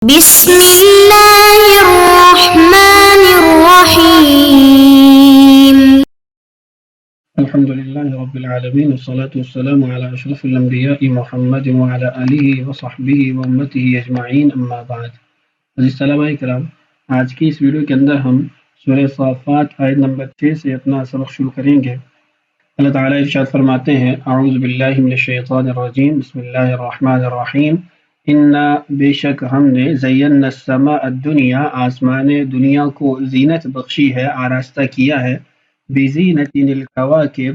بسم الله الرحمن الرحيم. الحمد لله رب العالمين والصلاة والسلام على أشرف الأنبياء محمد وعلى آله وصحبه وأمته أجمعين أما بعد. عزیز طلباء کرام، آج کی اس ویڈیو کے اندر ہم سورہ صافات آیت نمبر 6 سے اپنا سبق شروع کریں گے۔ اللہ تعالیٰ ارشاد فرماتے ہیں: اعوذ باللہ من الشیطان الرجیم، بسم اللہ الرحمن الرحیم۔ انا بے شک ہم نے زینا السماء الدنیا آسمان دنیا کو زینت بخشی ہے، آراستہ کیا ہے، بزینت الکواکب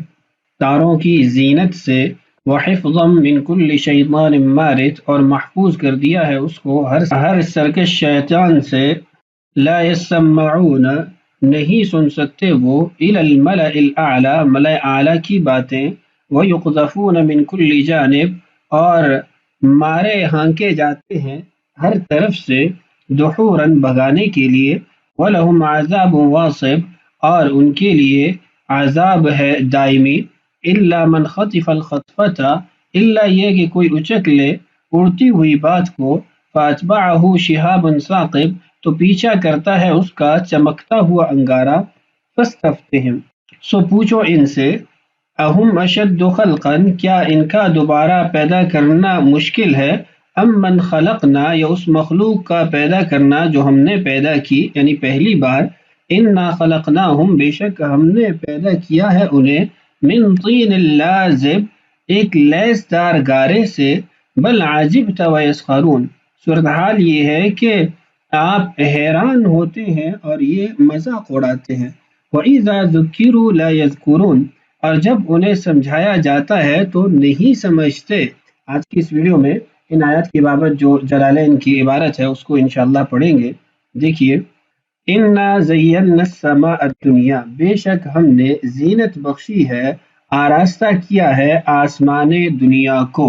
تاروں کی زینت سے، وحفظا من کل شیطان مارد اور محفوظ کر دیا ہے اس کو ہر سرکش شیطان سے، لا یسمعون نہیں سن سکتے وہ، الی الملأ الاعلی ملأ اعلی کی باتیں، ویقذفون من کل جانب اور مارے ہانکے جاتے ہیں ہر طرف سے، دحورا بھگانے کے لیے، وَلَهُمْ عَذَابٌ وَاصِبٌ اور ان کے لیے عذاب ہے دائمی، إِلَّا مَنْ خَطِفَ الْخَطْفَةَ الا یہ کہ کوئی اچک لے اڑتی ہوئی بات کو، فَأَتْبَعَهُ شِهَابٌ ثَاقِبٌ تو پیچھا کرتا ہے اس کا چمکتا ہوا انگارہ، فَاسْتَفْتِهِمْ سو پوچھو ان سے، اہم اشد خلقا کیا ان کا دوبارہ پیدا کرنا مشکل ہے، ام من خلقنا یا اس مخلوق کا پیدا کرنا جو ہم نے پیدا کی یعنی پہلی بار، انا خلقناہم بے شک ہم نے پیدا کیا ہے انہیں، من طین لازب ایک لیس دار گارے سے، بل عجبت ویسخرون صورتحال یہ ہے کہ آپ حیران ہوتے ہیں اور یہ مذاق اڑاتے ہیں، وَإِذَا ذُكِّرُوا لَا يَذْكُرُونَ اور جب انہیں سمجھایا جاتا ہے تو نہیں سمجھتے۔ آج کی اس ویڈیو میں ان آیات کی بابت جو جلالین کی عبارت ہے اس کو انشاءاللہ پڑھیں گے۔ دیکھیے، اِنَّا زَيَّنَّا السَّمَاءَ الدُّنْيَا بے شک ہم نے زینت بخشی ہے، آراستہ کیا ہے آسمان دنیا کو۔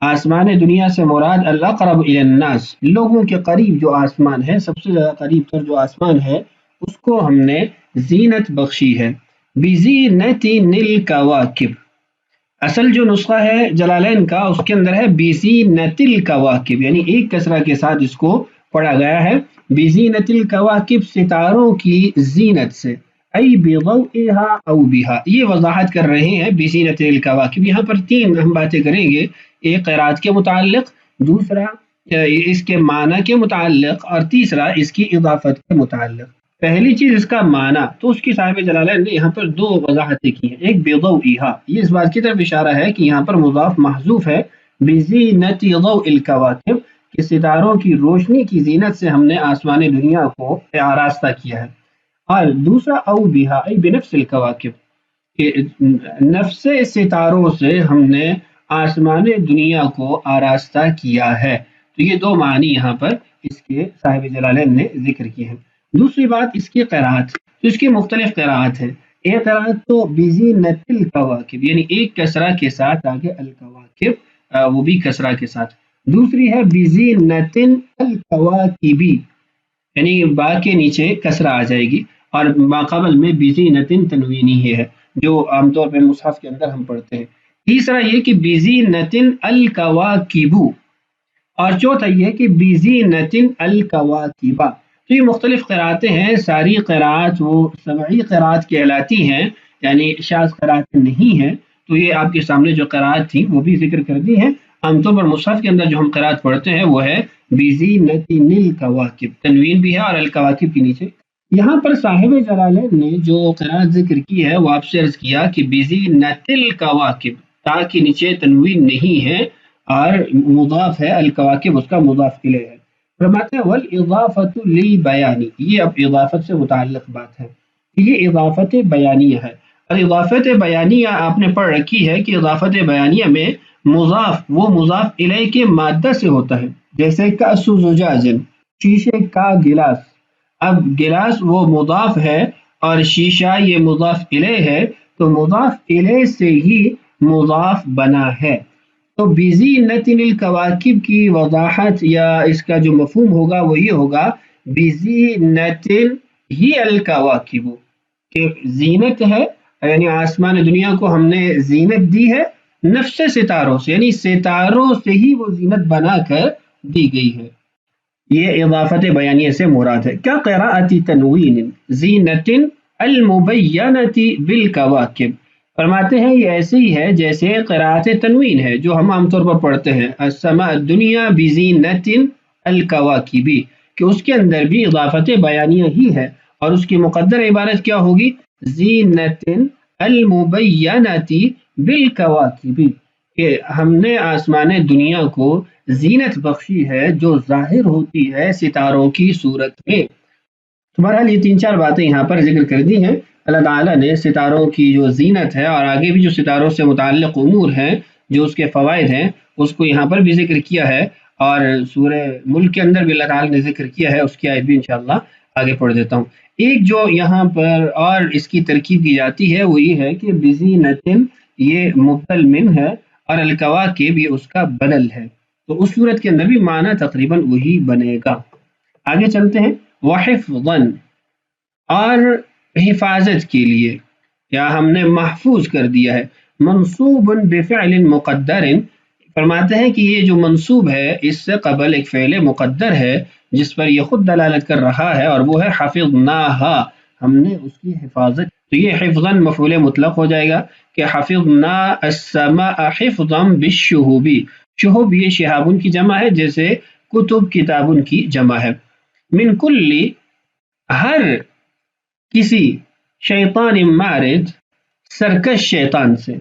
آسمان دنیا سے مراد الاقرب الی الناس لوگوں کے قریب جو آسمان ہے، سب سے زیادہ قریب تر جو آسمان ہے اس کو ہم نے زینت بخشی ہے، بزینت الکواکب اصل جو نسخہ ہے جلالین کا اس کے اندر ہے بزینت الکواکب یعنی ایک کسرہ کے ساتھ اس کو پڑھا گیا ہے، بزینت الکواکب ستاروں کی زینت سے، ای بضوئها او بها یہ وضاحت کر رہے ہیں بزینت الکواکب۔ یہاں پر تین اہم باتیں کریں گے، ایک قرات کے متعلق، دوسرا اس کے معنی کے متعلق، اور تیسرا اس کی اضافت کے متعلق۔ پہلی چیز اس کا معنی، تو اس کی صاحب جلالین نے یہاں پر دو وضاحتیں کی ہیں، ایک بضوئها یہ اس بات کی طرف اشارہ ہے کہ یہاں پر مضاف محذوف ہے، بزینت ضوء الکواکب کہ ستاروں کی روشنی کی زینت سے ہم نے آسمان دنیا کو آراستہ کیا ہے، اور دوسرا او بها ای بنفس الکواکب کہ نفس ستاروں سے ہم نے آسمان دنیا کو آراستہ کیا ہے۔ تو یہ دو معنی یہاں پر اس کے صاحب جلالین نے ذکر کی ہیں۔ دوسری بات اس کی قرات، تو اس کی مختلف قرات ہیں، ایک قرات تو بزینت الکواکب یعنی ایک کسرہ کے ساتھ آگے الکواکب وہ بھی کسرہ کے ساتھ، دوسری ہے بزینت الکواکبی یعنی با کے نیچے کسرہ آ جائے گی، اور ماقبل میں بزینت تنوینی ہے جو عام طور پہ مصحف کے اندر ہم پڑھتے ہیں۔ تیسرا یہ کہ بزینت الکواکب، اور چوتھا یہ کہ بزینت الکواکبہ۔ تو یہ مختلف قراتیں ہیں، ساری قرات وہ سبعی قرات کہلاتی ہیں یعنی شاذ قرات نہیں ہیں، تو یہ آپ کے سامنے جو قرات تھی وہ بھی ذکر کر دی ہیں۔ عام طور پر مصحف کے اندر جو ہم قرات پڑھتے ہیں وہ ہے بزینت الکواکب، تنوین بھی ہے اور الکواکب کے نیچے۔ یہاں پر صاحب جلالین نے جو قرات ذکر کی ہے وہ آپ سے عرض کیا کہ بزینت الکواکب تا کے نیچے تنوین نہیں ہے اور مضاف ہے، الکواکب اس کا مضاف الیہ ہے۔ فرماتے ہیں والاضافۃ للبیان یہ اب اضافت سے متعلق بات ہے، یہ اضافت بیانیہ ہے، اور اضافت بیانیہ آپ نے پڑھ رکھی ہے کہ اضافت بیانیہ میں مضاف وہ مضاف الیہ کے مادہ سے ہوتا ہے، جیسے کأس زجاج شیشے کا گلاس، اب گلاس وہ مضاف ہے اور شیشہ یہ مضاف الیہ ہے، تو مضاف الیہ سے ہی مضاف بنا ہے۔ تو بزینت الکواکب کی وضاحت یا اس کا جو مفہوم ہوگا وہ یہ ہوگا بزینت ہی الکواکب کہ زینت ہے یعنی آسمان دنیا کو ہم نے زینت دی ہے نفس ستاروں سے، یعنی ستاروں سے ہی وہ زینت بنا کر دی گئی ہے۔ یہ اضافت بیانیہ سے مراد ہے. کیا قراءت تنوین زینت المبینۃ بالکواکب، فرماتے ہیں یہ ایسے ہی ہے جیسے قراءت تنوین ہے جو ہم عام طور پر پڑھتے ہیں السماء الدنیا بزینت الکواکب، کہ اس کے اندر بھی اضافت بیانیہ ہی ہے اور اس کی مقدر عبارت کیا ہوگی؟ زینت المبینۃ بالکواکب، کہ ہم نے آسمان دنیا کو زینت بخشی ہے جو ظاہر ہوتی ہے ستاروں کی صورت میں. تو بہرحال یہ 3-4 باتیں یہاں پر ذکر کر دی ہیں. اللہ تعالیٰ نے ستاروں کی جو زینت ہے اور آگے بھی جو ستاروں سے متعلق امور ہیں جو اس کے فوائد ہیں اس کو یہاں پر بھی ذکر کیا ہے، اور سورہ ملک کے اندر بھی اللہ تعالیٰ نے ذکر کیا ہے، اس کی آیت بھی انشاءاللہ آگے پڑھ دیتا ہوں. ایک جو یہاں پر اور اس کی ترکیب کی جاتی ہے وہ یہ ہے کہ بزینت یہ مبدل من ہے اور الکواکب یہ اس کا بدل ہے، تو اس صورت کے اندر بھی معنی تقریباً وہی بنے گا. آگے چلتے ہیں. وحفظاً، اور حفاظت کے لیے، یا ہم نے محفوظ کر دیا ہے. منصوب بفعل مقدر، فرماتے ہیں کہ یہ جو منصوب ہے اس سے قبل ایک فعل مقدر ہے جس پر یہ خود دلالت کر رہا ہے، اور وہ ہے حفظناہا، ہم نے اس کی حفاظت. تو یہ حفظاً مفعول مطلق ہو جائے گا کہ حفظنا السماء حفظا بالشہوب. شہب یہ شہابن کی جمع ہے، جیسے کتب کتابن کی جمع ہے. من کلی، ہر کسی، شیطان مارد سرکش شیطان سے.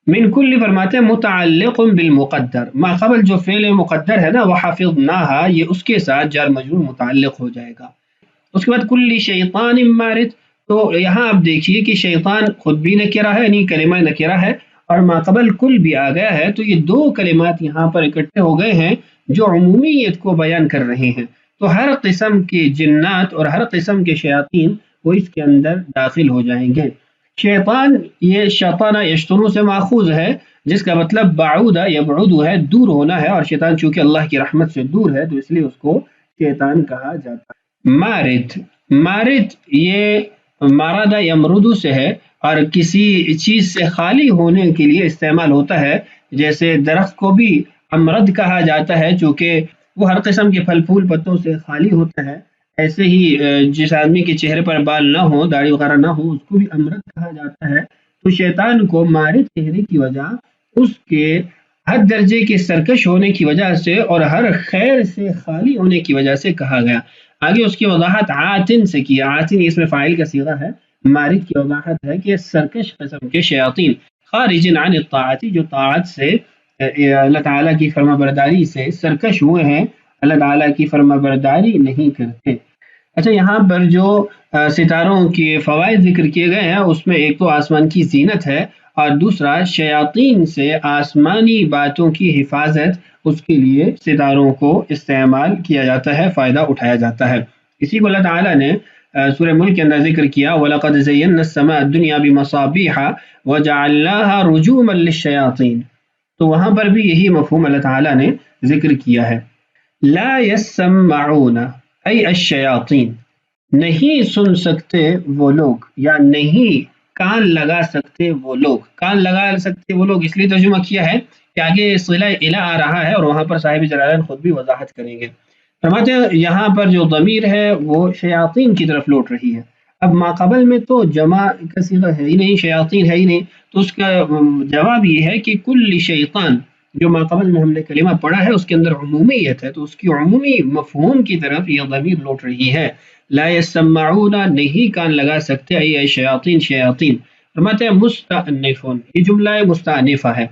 من کلی فرماتے ہیں متعلق بالمقدر، ما قبل جو فعل مقدر ہے نا وہ حفظناہا، یہ اس کے ساتھ جار مجرور متعلق ہو جائے گا. اس کے بعد کلی شیطان مارد، تو یہاں آپ دیکھیے کہ شیطان خود بھی نکرہ ہے، یعنی کلمہ نکرہ ہے، اور ما قبل کل بھی آ گیا ہے، تو یہ دو کلمات یہاں پر اکٹھے ہو گئے ہیں جو عمومیت کو بیان کر رہے ہیں. تو ہر قسم کے جنات اور ہر قسم کے شیاطین وہ اس کے اندر داخل ہو جائیں گے. شیطان یہ شیطان یشترو سے ماخوذ ہے، جس کا مطلب بعود یبعد ہے، دور ہونا ہے، اور شیطان چونکہ اللہ کی رحمت سے دور ہے تو اس لیے اس کو شیطان کہا جاتا ہے. مارد، مارد یہ مارد یمرد سے ہے اور کسی چیز سے خالی ہونے کے لیے استعمال ہوتا ہے، جیسے درخت کو بھی امرد کہا جاتا ہے چونکہ وہ ہر قسم کے پھل پھول پتوں سے خالی ہوتا ہے. ایسے ہی جس آدمی کے چہرے پر بال نہ ہو، داڑھی وغیرہ نہ ہو، اس کو بھی امرد کہا جاتا ہے. تو شیطان کو مارد کہنے کی وجہ اس کے ہر درجے کے سرکش ہونے کی وجہ سے اور ہر خیر سے خالی ہونے کی وجہ سے کہا گیا. آگے اس کی وضاحت عاتن سے کی. عاتن اس میں فاعل کا صیغہ ہے. مارد کی وضاحت ہے کہ سرکش قسم کے شیاطین، خارج عن الطاعت، جو طاعت سے اللہ تعالیٰ کی فرما برداری سے سرکش ہوئے ہیں، اللہ تعالیٰ کی فرما برداری نہیں کرتے. اچھا، یہاں پر جو ستاروں کے فوائد ذکر کیے گئے ہیں اس میں ایک تو آسمان کی زینت ہے، اور دوسرا شیاطین سے آسمانی باتوں کی حفاظت، اس کے لیے ستاروں کو استعمال کیا جاتا ہے، فائدہ اٹھایا جاتا ہے. اسی کو اللہ تعالیٰ نے سورہ ملک کے اندر ذکر کیا وَلَقَدْ زَيَّنَّا السَّمَاءَ الدُّنْيَا بِمَصَابِيحَ وَجَعَلْنَاهَا رُجُومًا لِلشَّيَاطِينِ. تو وہاں پر بھی یہی مفہوم اللہ تعالیٰ نے ذکر کیا ہے. لا يسمعون ای الشیاطین، نہیں سن سکتے وہ لوگ، یا نہیں کان لگا سکتے وہ لوگ. کان لگا سکتے وہ لوگ اس لیے ترجمہ کیا ہے کہ آگے صلہ الہ آ رہا ہے اور وہاں پر صاحب جلالین خود بھی وضاحت کریں گے. فرماتے ہیں یہاں پر جو ضمیر ہے وہ شیاطین کی طرف لوٹ رہی ہے. اب ما قبل میں تو جمع کا صیغہ ہے ہی نہیں، شیاطین ہے ہی نہیں، تو اس کا جواب یہ ہے کہ کل شیطان، جو ما قبل میں ہم نے کلمہ پڑھا ہے اس کے اندر عمومیت ہے، تو اس کی عمومی مفہوم کی طرف یہ ضمیر لوٹ رہی ہے. لا يسمعون، نہیں کان لگا سکتے، ای شیاطین، شیاطین. فرماتے ہیں مستأنفون، یہ جملہ مستأنفہ ہے.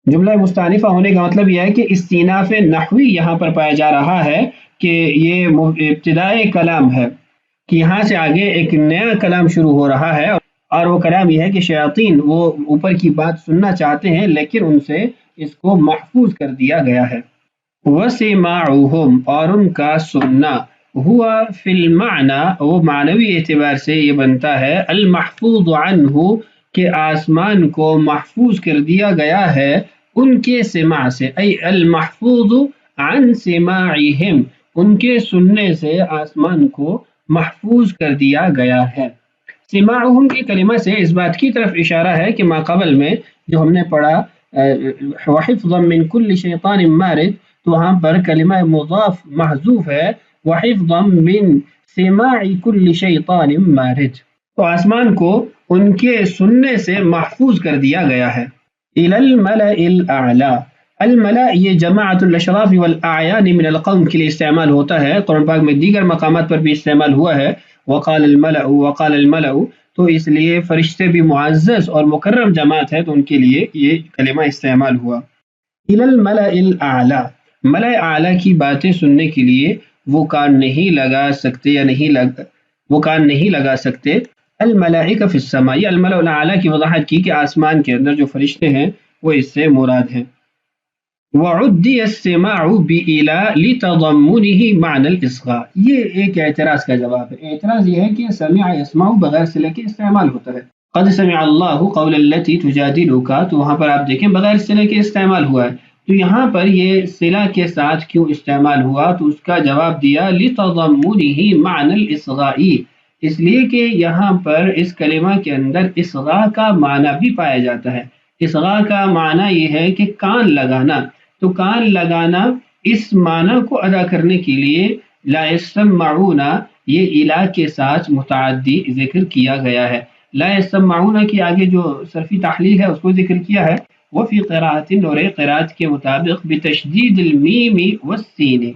جملہ مستأنفہ ہونے کا مطلب یہ ہے کہ استئناف نحوی یہاں پر پایا جا رہا ہے، کہ یہ ابتدائی کلام ہے، کہ یہاں سے آگے ایک نیا کلام شروع ہو رہا ہے، اور وہ کلام یہ ہے کہ شیاطین وہ اوپر کی بات سننا چاہتے ہیں لیکن ان سے اس کو محفوظ کر دیا گیا ہے. وَسِمَاعُهُمْ، اور ان کا سننا، ہوا فی المعنی، وہ معنوی اعتبار سے یہ بنتا ہے، المحفوظ عنہ، کہ آسمان کو محفوظ کر دیا گیا ہے ان کے سماع سے، ای المحفوظ عن سماعہم، ان کے سننے سے آسمان کو محفوظ کر دیا گیا ہے. سماعہم کی کلمہ سے اس بات کی طرف اشارہ ہے کہ ما قبل میں جو ہم نے پڑھا وحفظا من کل شیطان مارد، تو وہاں پر کلمہ مضاف محذوف ہے، وحفظا من سماع كل شیطان مارد، تو آسمان کو ان کے سننے سے محفوظ کر دیا گیا ہے۔ إلى الملأ الأعلى، الملأ یہ جماعت الاشراف والاعیان من القوم کے لیے استعمال ہوتا ہے، قرآن پاک میں دیگر مقامات پر بھی استعمال ہوا ہے، وقال الملأ، تو اس لیے فرشتے بھی معزز اور مکرم جماعت ہے تو ان کے لیے یہ کلمہ استعمال ہوا۔ إلى الملأ الأعلى، ملأ اعلیٰ کی باتیں سننے کے لیے وہ کان نہیں لگا سکتے وہ کان نہیں لگا سکتے۔ الملائکہ فی السماء، یہ الملأ الاعلیٰ کی وضاحت کی کہ آسمان کے اندر جو فرشتے ہیں وہ اس سے مراد ہیں۔ وعدی السماع بإلى لتضمنه معنى الإصغاء، یہ ایک اعتراض کا جواب ہے۔ اعتراض یہ ہے کہ سمع يسمع بغیر صلہ کے استعمال ہوتا ہے۔ قد سمع اللہ قول التي تجادلك، تو وہاں پر آپ دیکھیں بغیر صلہ کے استعمال ہوا ہے، تو یہاں پر یہ صلہ کے ساتھ کیوں استعمال ہوا؟ تو اس کا جواب دیا لتضمنه معنى الإصغاء، اس لیے کہ یہاں پر اس کلمہ کے اندر اصغاء کا معنی بھی پایا جاتا ہے۔ اصغاء کا معنی یہ ہے کہ کان لگانا، تو کان لگانا اس معنی کو ادا کرنے کے لیے لا يسمعون یہ الہ کے ساتھ متعدی ذکر کیا گیا ہے۔ لا يسمعون کی آگے جو صرفی تحلیل ہے اس کو ذکر کیا ہے، وفی قراءت، اور قراءت کے مطابق بتشدید المیم والسین،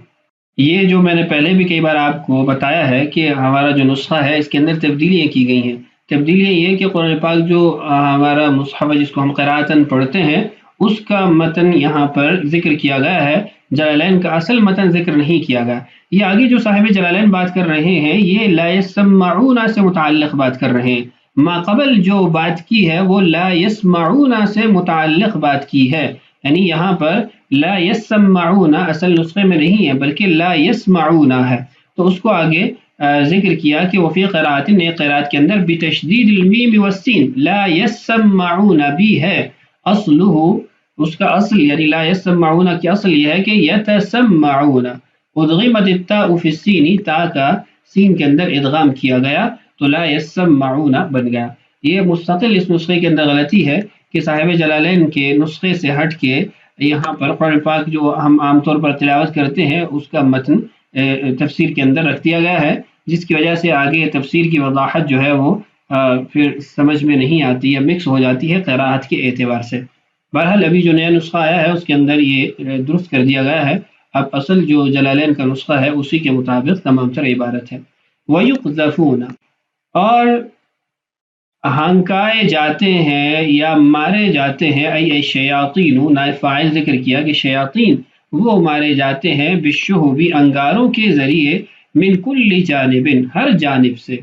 یہ جو میں نے پہلے بھی کئی بار آپ کو بتایا ہے کہ ہمارا جو نسخہ ہے اس کے اندر تبدیلیاں کی گئی ہیں۔ تبدیلیاں یہ کہ قرآن پاک جو ہمارا مصحف جس کو ہم قراءتاً پڑھتے ہیں اس کا متن یہاں پر ذکر کیا گیا ہے، جلالین کا اصل متن ذکر نہیں کیا گیا۔ یہ آگے جو صاحب جلالین بات کر رہے ہیں یہ لا يسمعون سے متعلق بات کر رہے ہیں، ما قبل جو بات کی ہے وہ لا يسمعون سے متعلق بات کی ہے، یعنی یہاں پر لا يسمعون اصل نسخے میں نہیں ہے بلکہ لا يسمعون ہے، تو اس کو آگے ذکر کیا کہ وفی قراءت، ایک قراءت کے اندر بتشدید المیم والسین لا يسمعون بھی ہے، اصلہ اس کا اصل یعنی لا يسمعون کی اصل یہ ہے کہ یتسمعون، ادغمت التاء فی السین، تا کا سین کے اندر ادغام کیا گیا تو لا يسمعون بن گیا۔ یہ مستقل اس نسخے کے اندر غلطی ہے کہ صاحب جلالین کے نسخے سے ہٹ کے یہاں پر قرآن پاک جو ہم عام طور پر تلاوت کرتے ہیں اس کا متن تفسیر کے اندر رکھ دیا گیا ہے، جس کی وجہ سے آگے تفسیر کی وضاحت جو ہے وہ پھر سمجھ میں نہیں آتی یا مکس ہو جاتی ہے قراءت کے اعتبار سے۔ بہرحال ابھی جو نیا نسخہ آیا ہے اس کے اندر یہ درست کر دیا گیا ہے، اب اصل جو جلالین کا نسخہ ہے اسی کے مطابق تمام تر عبارت ہے۔ وَيُقْذَفُونَ، اور ہانکائے جاتے ہیں یا مارے جاتے ہیں، ای شیاطین، نائب فاعل ذکر کیا کہ شیاطین وہ مارے جاتے ہیں بالشہب انگاروں کے ذریعے، من کل جانب ہر جانب سے،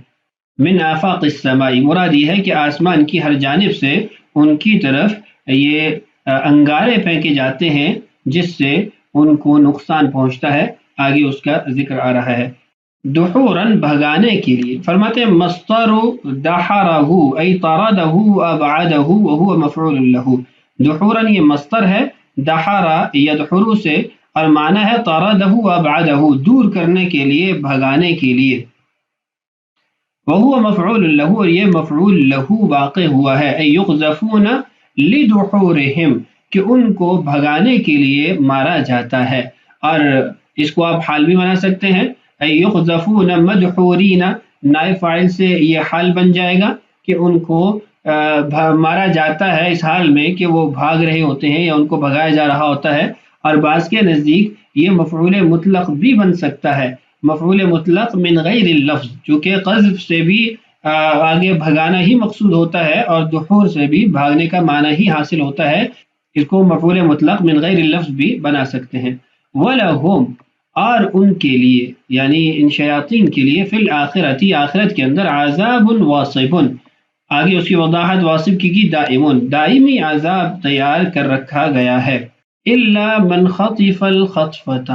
من آفاق السماء مراد یہ ہے کہ آسمان کی ہر جانب سے ان کی طرف یہ انگارے پھینکے جاتے ہیں جس سے ان کو نقصان پہنچتا ہے، آگے اس کا ذکر آ رہا ہے۔ دحوراً بھگانے کے لیے، فرماتے ہیں مصدر دحرہ ای طردہ ابعدہ وہو مفعول لہ، دحوراً یہ مصدر ہے دحرہ یدحر سے اور معنی ہے طردہ ابعدہ دور کرنے کے لیے، بھگانے کے لیے، وہو مفعول لہ اور یہ مفعول لہ واقع ہوا ہے، ای یقذفون لدحورہم کہ ان کو بھگانے کے لیے مارا جاتا ہے، اور اس کو آپ حال بھی بنا سکتے ہیں، یقذفون مدحورین، نائب فاعل سے یہ حال بن جائے گا کہ ان کو مارا جاتا ہے اس حال میں کہ وہ بھاگ رہے ہوتے ہیں یا ان کو بھگایا جا رہا ہوتا ہے، اور بعض کے نزدیک یہ مفعول مطلق بھی بن سکتا ہے، مفعول مطلق من غیر اللفظ، چونکہ قذف سے بھی آگے بھگانا ہی مقصود ہوتا ہے اور دحور سے بھی بھاگنے کا معنی ہی حاصل ہوتا ہے، اس کو مفعول مطلق من غیر اللفظ بھی بنا سکتے ہیں۔ وَلَهُمْ، اور ان کے لیے یعنی ان شیاطین کے لیے، فی الآخرتی آخرت کے اندر، عذاب واصب، آگے اس کی وضاحت واصب کی دائمون، دائمی عذاب تیار کر رکھا گیا ہے، الا من خطف الخطفۃ،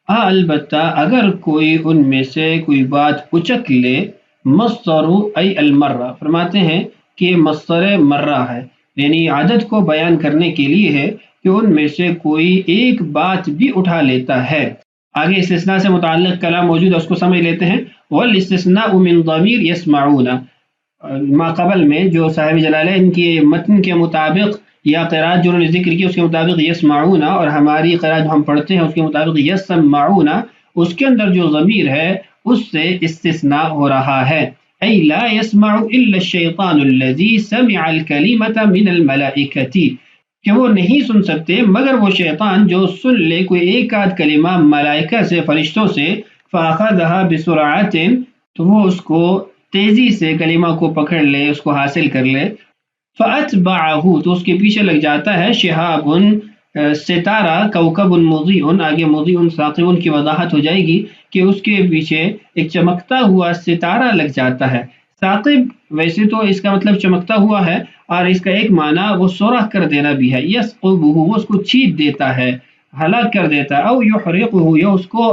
البتہ اگر کوئی ان میں سے کوئی بات اچک لے، مصدر ای المرہ، فرماتے ہیں کہ مصدر مرہ ہے، یعنی عدد کو بیان کرنے کے لیے ہے کہ ان میں سے کوئی ایک بات بھی اٹھا لیتا ہے۔ آگے استثناء سے متعلق کلام موجود ہے، اس کو سمجھ لیتے ہیں۔ والاستثناء من ضمیر یسمعون، ما قبل میں جو صاحب جلالین کی متن کے مطابق یا قرات جو انہوں نے ذکر کی اس کے مطابق یسمعون، اور ہماری قرات جو ہم پڑھتے ہیں اس کے مطابق یسمعون، اس کے اندر جو ضمیر ہے اس سے استثناء ہو رہا ہے. ای لا يسمع الا الشیطان الذی سمع الکلمۃ من الملائکۃ، کہ وہ نہیں سن سکتے مگر وہ شیطان جو سن لے کوئی ایک آدھ کلمہ ملائکہ سے، فرشتوں سے. فاخذها بسرعۃ، تو وہ اس کو تیزی سے کلمہ کو پکڑ لے، اس کو حاصل کر لے. فاتبعه، تو اس کے پیچھے لگ جاتا ہے، شہاب ستارہ، کوكب مضیء، آگے مضیء ثاقب کی وضاحت ہو جائے گی کہ اس کے پیچھے ایک چمکتا ہوا ستارہ لگ جاتا ہے. ثاقب ویسے تو اس کا مطلب چمکتا ہوا ہے، اور اس کا ایک معنی وہ سوراخ کر دینا بھی ہے. یسقبہ، وہ اس کو چھید دیتا ہے، ہلاک کر دیتا ہے. او یحرقہ، یا اس کو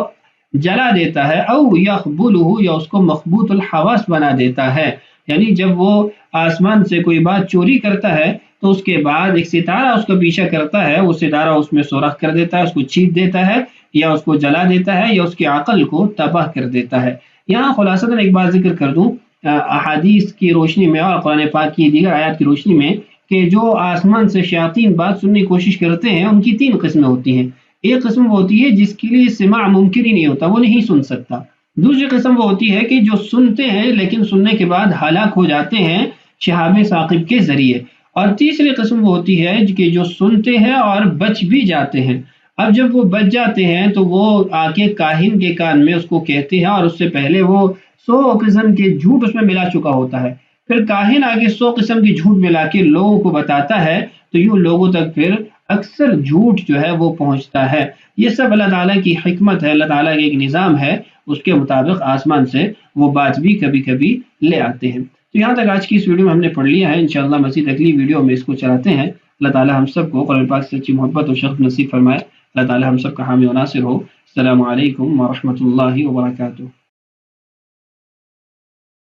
جلا دیتا ہے. او یخبلہ، یا اس کو مخبوط الحواس بنا دیتا ہے. یعنی جب وہ آسمان سے کوئی بات چوری کرتا ہے تو اس کے بعد ایک ستارہ اس کا پیچھا کرتا ہے، وہ ستارہ اس میں سوراخ کر دیتا ہے، اس کو چھید دیتا ہے، یا اس کو جلا دیتا ہے، یا اس کی عقل کو تباہ کر دیتا ہے. یہاں خلاصتاً ایک بات ذکر کر دوں احادیث کی روشنی میں اور قرآن پاک کی دیگر آیات کی روشنی میں، کہ جو آسمان سے شیاطین بات سننے کی کوشش کرتے ہیں ان کی 3 قسمیں ہوتی ہیں. ایک قسم وہ ہوتی ہے جس کے لیے سماع ممکن ہی نہیں ہوتا، وہ نہیں سن سکتا. دوسری قسم وہ ہوتی ہے کہ جو سنتے ہیں لیکن سننے کے بعد ہلاک ہو جاتے ہیں شہاب ثاقب کے ذریعے. اور تیسری قسم وہ ہوتی ہے کہ جو سنتے ہیں اور بچ بھی جاتے ہیں. اب جب وہ بچ جاتے ہیں تو وہ آ کے کاہن کے کان میں اس کو کہتے ہیں، اور اس سے پہلے وہ 100 قسم کے جھوٹ اس میں ملا چکا ہوتا ہے. پھر کاہن آگے 100 قسم کے جھوٹ ملا کے لوگوں کو بتاتا ہے، تو یوں لوگوں تک پھر اکثر جھوٹ جو ہے وہ پہنچتا ہے. یہ سب اللہ تعالیٰ کی حکمت ہے، اللہ تعالیٰ کا ایک نظام ہے، اس کے مطابق آسمان سے وہ بات بھی کبھی کبھی لے آتے ہیں. تو یہاں تک آج کی اس ویڈیو میں ہم نے پڑھ لیا ہے. انشاءاللہ مزید اگلی ویڈیو میں اس کو چلاتے ہیں. اللہ تعالیٰ ہم سب کو قرآن پاک سے سچی محبت اور شوق نصیب فرمائے. اللہ تعالیٰ ہم سب کا حامی و ناصر ہو. السلام علیکم ورحمۃ اللہ وبرکاتہ.